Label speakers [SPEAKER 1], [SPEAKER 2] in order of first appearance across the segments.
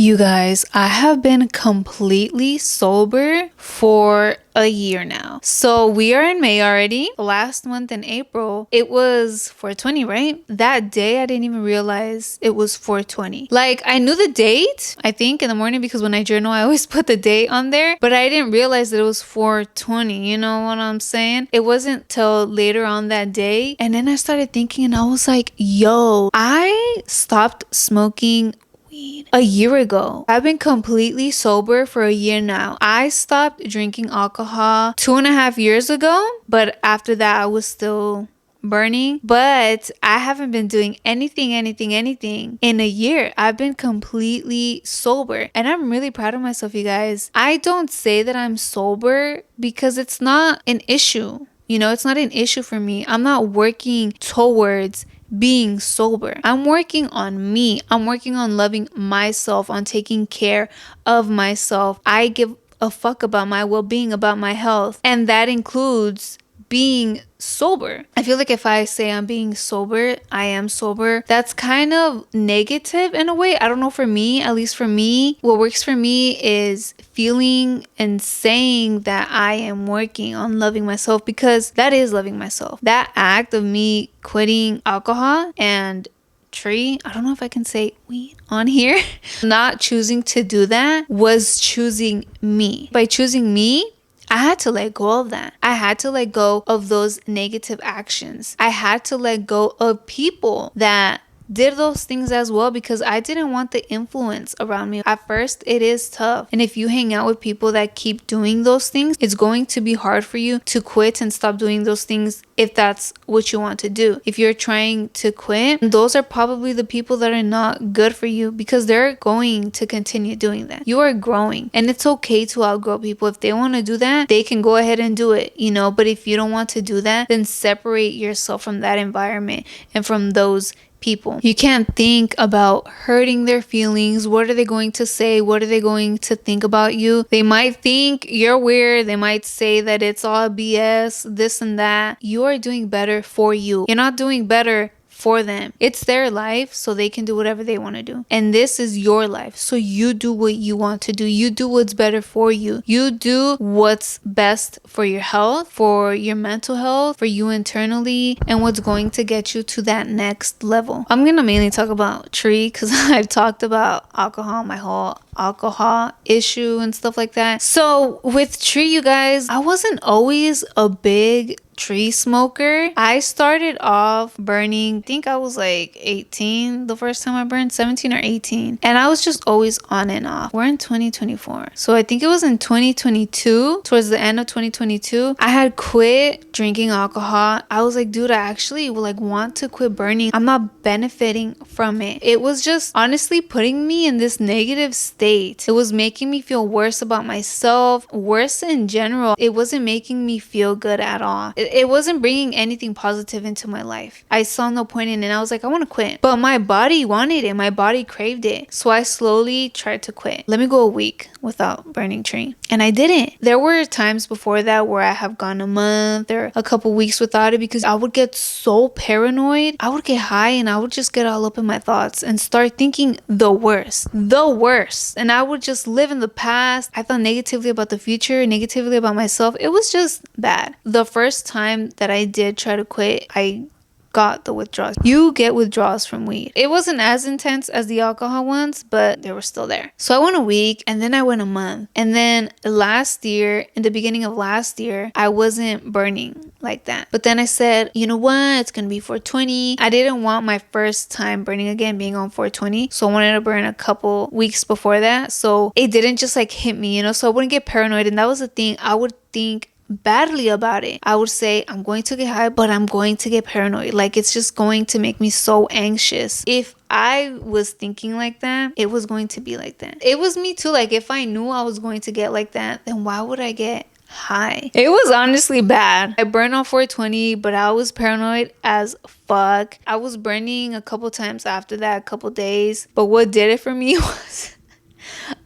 [SPEAKER 1] You guys, I have been completely sober for a year now. So we are in May already. Last month in April, it was 420, right? That day, I didn't even realize it was 420. Like, I knew the date, I think, in the morning because when I journal, I always put the date on there. But I didn't realize that it was 420. You know what I'm saying? It wasn't till later on that day. And then I started thinking and I was like, yo, I stopped smoking weed a year ago. I've been completely sober for a year now. I stopped drinking alcohol 2.5 years ago, but after that I was still burning. But I haven't been doing anything in a year. I've been completely sober and I'm really proud of myself, you guys. I don't say that I'm sober because it's not an issue. You know, it's not an issue for me. I'm not working towards being sober. I'm working on me. I'm working on loving myself, on taking care of myself. I give a fuck about my well-being, about my health, and that includes being sober. I feel like if I say I'm being sober, I am sober, that's kind of negative in a way. I don't know, for me, at least for me, what works for me is feeling and saying that I am working on loving myself, because that is loving myself. That act of me quitting alcohol and tree, I don't know if I can say weed on here, not choosing to do that was choosing me. By choosing me, I had to let go of that. I had to let go of those negative actions. I had to let go of people that did those things as well, because I didn't want the influence around me. At first, it is tough. And if you hang out with people that keep doing those things, it's going to be hard for you to quit and stop doing those things if that's what you want to do. If you're trying to quit, those are probably the people that are not good for you, because they're going to continue doing that. You are growing and it's okay to outgrow people. If they want to do that, they can go ahead and do it, you know. But if you don't want to do that, then separate yourself from that environment and from those people. You can't think about hurting their feelings. What are they going to say? What are they going to think about you? They might think you're weird. They might say that it's all BS, this and that. You are doing better for you. You're not doing better for them. It's their life, so they can do whatever they want to do. And this is your life, so you do what you want to do. You do what's better for you. You do what's best for your health, for your mental health, for you internally, and what's going to get you to that next level. I'm gonna mainly talk about tree because I've talked about alcohol, my whole alcohol issue and stuff like that. So with tree, you guys, I wasn't always a big tree smoker. I started off burning, I think I was like 18 the first time I burned, 17 or 18, and I was just always on and off. We're in 2024, so I think it was in 2022, towards the end of 2022, I had quit drinking alcohol. I was like, dude, I actually like want to quit burning. I'm not benefiting from it. It was just honestly putting me in this negative state. It was making me feel worse about myself, worse in general. It wasn't making me feel good at all. It wasn't bringing anything positive into my life. I saw no point in it, and I was like, I want to quit. But my body wanted it. My body craved it. So I slowly tried to quit. Let me go a week without burning tree. And I didn't. There were times before that where I have gone a month or a couple weeks without it, because I would get so paranoid. I would get high and I would just get all up in my thoughts and start thinking the worst. And I would just live in the past. I thought negatively about the future, negatively about myself. It was just bad. The first time that I did try to quit, I got the withdrawals. You get withdrawals from weed. It wasn't as intense as the alcohol ones, but they were still there. So I went a week and then I went a month. And then last year, in the beginning of last year, I wasn't burning like that. But then I said, you know what? It's going to be 420. I didn't want my first time burning again being on 420. So I wanted to burn a couple weeks before that. So it didn't just like hit me, you know, so I wouldn't get paranoid. And that was the thing. I would think badly about it. I would say, I'm going to get high, but I'm going to get paranoid. Like, it's just going to make me so anxious. If I was thinking like that, it was going to be like that. It was me too. Like, if I knew I was going to get like that, then why would I get high? It was honestly bad. I burned on 420, but I was paranoid as fuck. I was burning a couple times after that, a couple days. But what did it for me was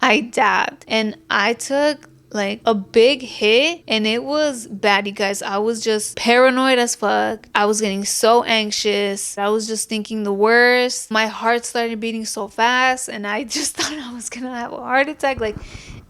[SPEAKER 1] I dabbed, and I took like a big hit, and it was bad, you guys. I was just paranoid as fuck. I was getting so anxious. I was just thinking the worst. My heart started beating so fast, and I just thought I was gonna have a heart attack. Like,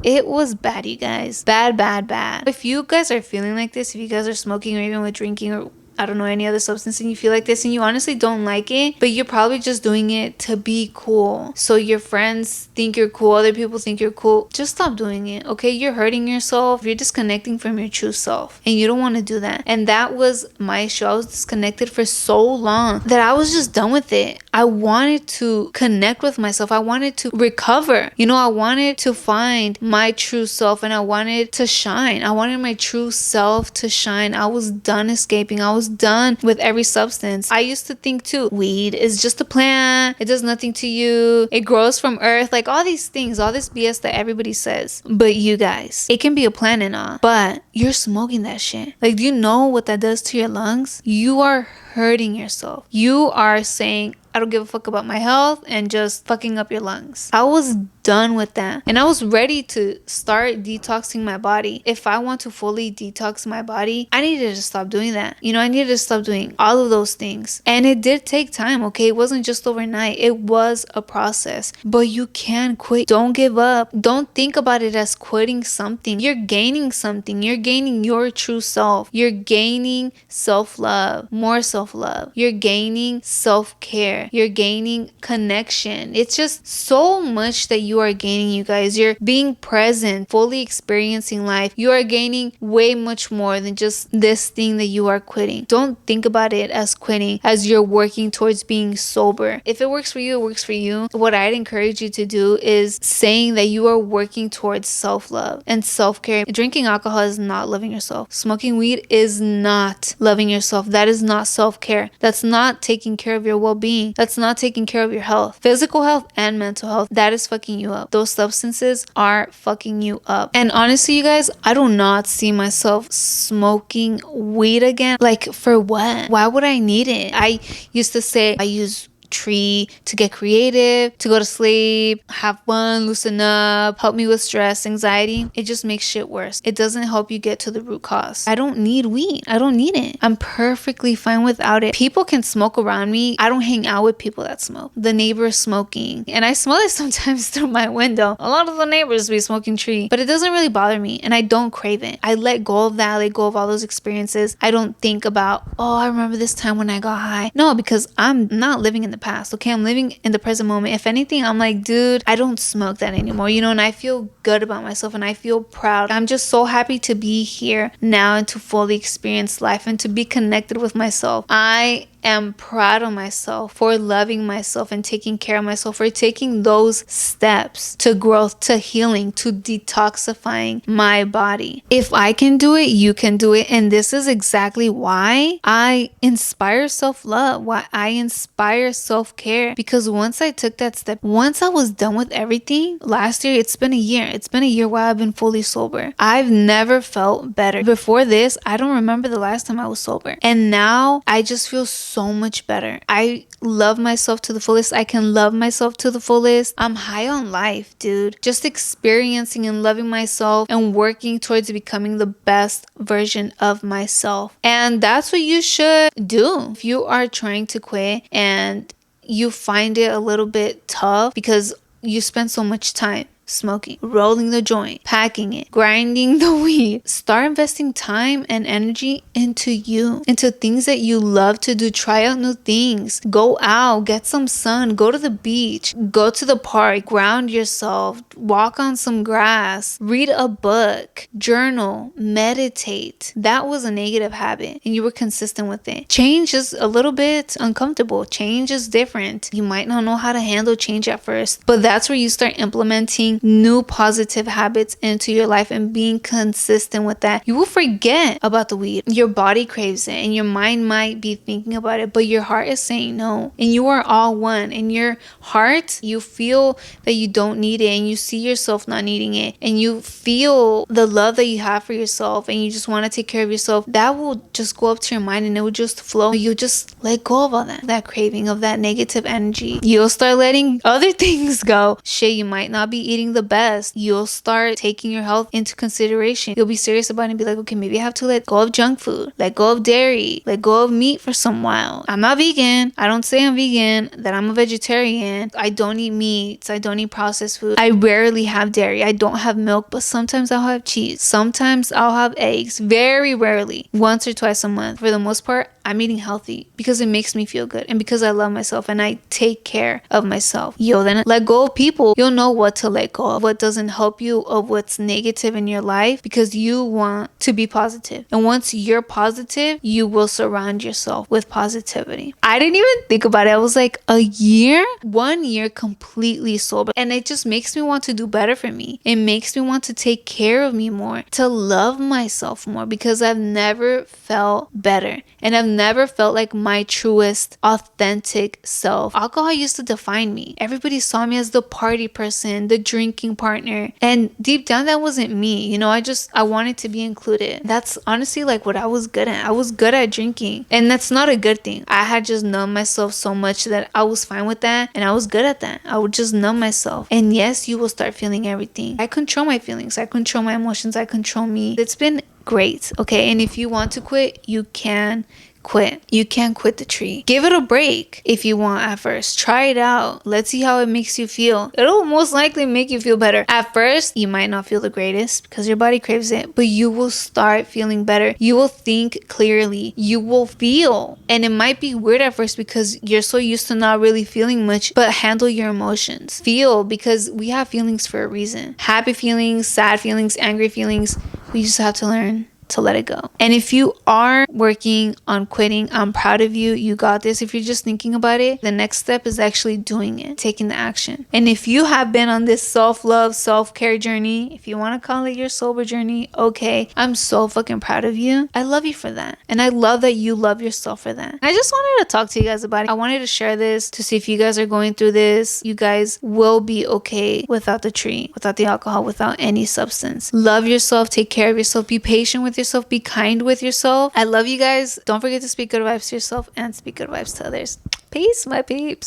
[SPEAKER 1] it was bad, you guys. Bad, bad, bad. If you guys are feeling like this, if you guys are smoking or even with drinking or I don't know, any other substance, and you feel like this and you honestly don't like it, but you're probably just doing it to be cool. So your friends think you're cool, other people think you're cool. Just stop doing it, okay? You're hurting yourself. You're disconnecting from your true self, and you don't want to do that. And that was my issue. I was disconnected for so long that I was just done with it. I wanted to connect with myself. I wanted to recover. You know, I wanted to find my true self, and I wanted to shine. I wanted my true self to shine. I was done escaping. I was done with every substance. I used to think too, weed is just a plant. It does nothing to you. It grows from earth. Like all these things, all this BS that everybody says. But you guys, it can be a plant and all, but you're smoking that shit. Like, do you know what that does to your lungs? You are hurting yourself. You are saying, I don't give a fuck about my health, and just fucking up your lungs. I was done with that. And I was ready to start detoxing my body. If I want to fully detox my body, I needed to stop doing that. You know, I needed to stop doing all of those things. And it did take time, okay? It wasn't just overnight. It was a process. But you can quit. Don't give up. Don't think about it as quitting something. You're gaining something. You're gaining your true self. You're gaining self-love, more self-love. You're gaining self-care. You're gaining connection. It's just so much that you are gaining, you guys. You're being present, fully experiencing life. You are gaining way much more than just this thing that you are quitting. Don't think about it as quitting, as you're working towards being sober. If it works for you, it works for you. What I'd encourage you to do is saying that you are working towards self-love and self-care. Drinking alcohol is not loving yourself. Smoking weed is not loving yourself. That is not self-care. That's not taking care of your well-being. That's not taking care of your health, physical health and mental health. That is fucking you up. Those substances are fucking you up. And honestly, you guys, I do not see myself smoking weed again. Like, for what? Why would I need it? I used to say I use tree to get creative, to go to sleep, have fun, loosen up, help me with stress, anxiety. It just makes shit worse. It doesn't help you get to the root cause. I don't need weed. I don't need it. I'm perfectly fine without it. People can smoke around me. I don't hang out with people that smoke. The neighbor is smoking, and I smell it sometimes through my window. A lot of the neighbors be smoking tree, but it doesn't really bother me, and I don't crave it. I let go of that. I let go of all those experiences. I don't think about, oh, I remember this time when I got high. No, because I'm not living in the past, okay? I'm living in the present moment. If anything, I'm like, dude, I don't smoke that anymore, you know, and I feel good about myself and I feel proud. I'm just so happy to be here now and to fully experience life and to be connected with myself. I am proud of myself for loving myself and taking care of myself, for taking those steps to growth, to healing, to detoxifying my body. If I can do it, you can do it. And this is exactly why I inspire self-love, why I inspire self-care. Because once I took that step, once I was done with everything, last year, it's been a year. It's been a year while I've been fully sober. I've never felt better. Before this, I don't remember the last time I was sober. And now I just feel so much better. I love myself to the fullest. I can love myself to the fullest. I'm high on life, dude. Just experiencing and loving myself and working towards becoming the best version of myself. And that's what you should do. If you are trying to quit and you find it a little bit tough because you spend so much time smoking, rolling the joint, packing it, grinding the weed. Start investing time and energy into you, into things that you love to do. Try out new things. Go out, get some sun, go to the beach, go to the park, ground yourself, walk on some grass, read a book, journal, meditate. That was a negative habit and you were consistent with it. Change is a little bit uncomfortable. Change is different. You might not know how to handle change at first, but that's where you start implementing new positive habits into your life and being consistent with that. You will forget about the weed. Your body craves it and your mind might be thinking about it, but your heart is saying no. And you are all one. In your heart, you feel that you don't need it and you see yourself not needing it and you feel the love that you have for yourself and you just want to take care of yourself. That will just go up to your mind and it will just flow. You'll just let go of all that craving, of that negative energy. You'll start letting other things go. Shit, you might not be eating being the best, you'll start taking your health into consideration. You'll be serious about it and be like, okay, maybe I have to let go of junk food, let go of dairy, let go of meat for some while. I'm not vegan. I don't say I'm vegan, that I'm a vegetarian. I don't eat meats. I don't eat processed food. I rarely have dairy. I don't have milk, but sometimes I'll have cheese. Sometimes I'll have eggs. Very rarely. Once or twice a month. For the most part, I'm eating healthy because it makes me feel good and because I love myself and I take care of myself. Then let go of people. You'll know what to let go of, what doesn't help you, of what's negative in your life, because you want to be positive. And once you're positive, you will surround yourself with positivity. I didn't even think about it. I was like, a year? 1 year completely sober. And it just makes me want to do better for me. It makes me want to take care of me more, to love myself more, because I've never felt better. And I've never felt like my truest, authentic self. Alcohol used to define me. Everybody saw me as the party person, the drinking partner. And deep down, that wasn't me. I wanted to be included. That's honestly like what I was good at. I was good at drinking. And that's not a good thing. I had just numbed myself so much that I was fine with that. And I was good at that. I would just numb myself. And yes, you will start feeling everything. I control my feelings. I control my emotions. I control me. It's been great. Okay. And if you want to quit, you can quit. You can't quit the tree. Give it a break if you want at first. Try it out. Let's see how it makes you feel. It'll most likely make you feel better. At first, you might not feel the greatest because your body craves it, but you will start feeling better. You will think clearly. You will feel. And it might be weird at first because you're so used to not really feeling much, but handle your emotions. Feel, because we have feelings for a reason. Happy feelings, sad feelings, angry feelings. We just have to learn to let it go. And if you are working on quitting, I'm proud of you. You got this. If you're just thinking about it, the next step is actually doing it, taking the action. And if you have been on this self-love, self-care journey, if you want to call it your sober journey, okay, I'm so fucking proud of you. I love you for that. And I love that you love yourself for that. I just wanted to talk to you guys about it. I wanted to share this to see if you guys are going through this. You guys will be okay without the tree, without the alcohol, without any substance. Love yourself. Take care of yourself. Be patient with yourself. Be kind with yourself. I love you guys. Don't forget to speak good vibes to yourself and speak good vibes to others. Peace, my peeps.